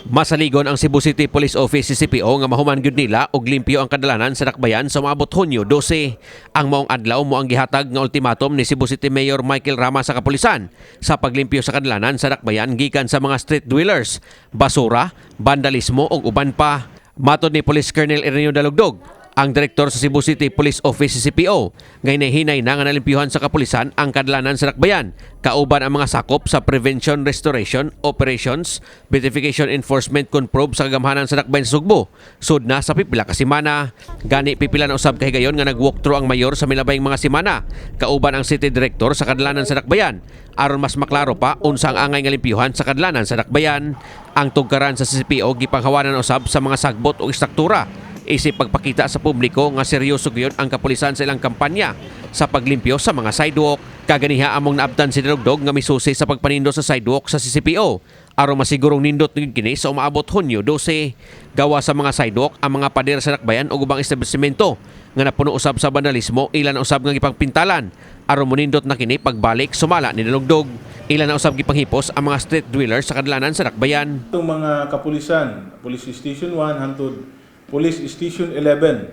Masaligon ang Cebu City Police Office CCPO nga mahuman gyud nila og limpyo ang kadalanan sa dakbayan sa moabot Hunyo 12. Ang maong adlaw mo ang gihatag nga ultimatum ni Cebu City Mayor Michael Rama sa kapulisan sa paglimpyo sa kadalanan sa dakbayan gikan sa mga street dwellers, basura, vandalismo ug uban pa. Matod ni Police Colonel Ireneo Dalugdog, ang direktor sa Cebu City Police Office CCPO, ngay nahinay na nga nalimpyuhan sa kapulisan ang kadalanan sa dakbayan, kauban ang mga sakop sa Prevention, Restoration, Operations, Beautification Enforcement Conprobe sa kagamhanan sa dakbayan sa Sugbo. Sud na sa pipila ka semana. Gani pipila na usab kahigayon nga nag-walkthrough ang mayor sa milabayng mga semana, kauban ang city director sa kadalanan sa dakbayan, aron mas maklaro pa unsa ang angay nga limpyuhan sa kadalanan sa dakbayan. Ang tugkaran sa CCPO gipanghawanan usab sa mga sagbot o istruktura isip pagpakita sa publiko nga seryoso gyud ang kapulisan sa ilang kampanya sa paglimpyo sa mga sidewalk. Kaganiha among naabtan si Dalugdog nga misusi sa pagpanindo sa sidewalk sa CCPO aron masigurong nindot kini sa umaabot Hunyo 12. Gawa sa mga sidewalk ang mga pader sa dakbayan o ubang establishmento nga napuno usab sa vandalismo, ilan usab nga gipangpintalan aron monindot na kini pagbalik sumala ni Dalugdog. Ilan na usab gipanghipos ang mga street dwellers sa kadalanan sa dakbayan. Itong mga kapulisan, Police Station 1 hangtod Police Station 11,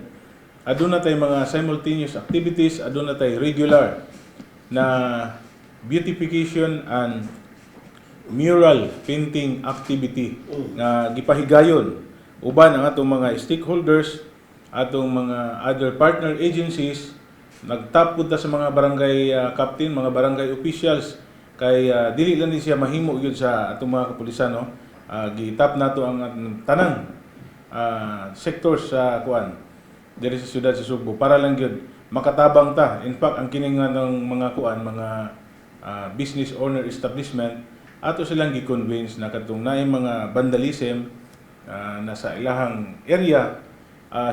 aduna tay mga simultaneous activities, aduna tay regular na beautification and mural painting activity na gipahigayon uban ang atong mga stakeholders, atong mga other partner agencies. Nagtap pud ta sa mga barangay captain, mga barangay officials kay dili lang ni siya mahimo gyud sa atong mga kapulisan, no. Gitap nato ang tanang sectors sa kuan diri sa siyudad sa Sugbo para lang gyud makatabang ta. In fact, ang kini nga ng mga kuan, mga business owner establishment, ato silang gi-convince na kadtong naay mga vandalism na sa ilahang area,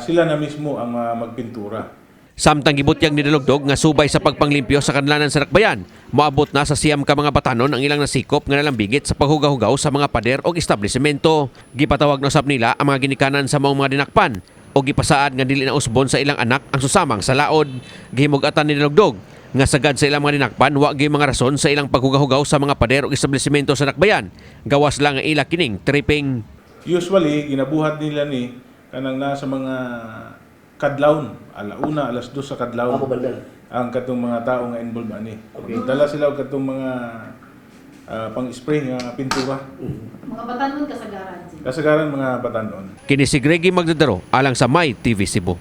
sila na mismo ang magpintura. Samtang gibutyag ni Dalugdog nga subay sa pagpanglimpyo sa kadalanan sa dakbayan, moabot na sa siyam ka mga batanon ang ilang nasikop nga nalambigit sa paghugaw-hugaw sa mga pader o establishmento. Gipatawag na usab nila ang mga ginikanan sa mga dinakpan o gipasaad nga dili na usbon sa ilang anak ang susamang sa laod. Gihimug-atan ni Dalugdog nga sagad sa ilang mga dinakpan wa gyud mga rason sa ilang paghugaw-hugaw sa mga pader o establishmento sa dakbayan. Gawas lang nga ila kining tripping. Usually ginabuhat nila ni kanang nasa mga kadlawon, alauna, alas 2 sa kadlawon. Ang katong mga tao nga involved ani. Okay. Dala sila og katong mga pang-spray nga pintura. Mga batanon kasagaran. Kasagaran mga batanon. Kini si Greggy Magdadaro alang sa My TV Cebu.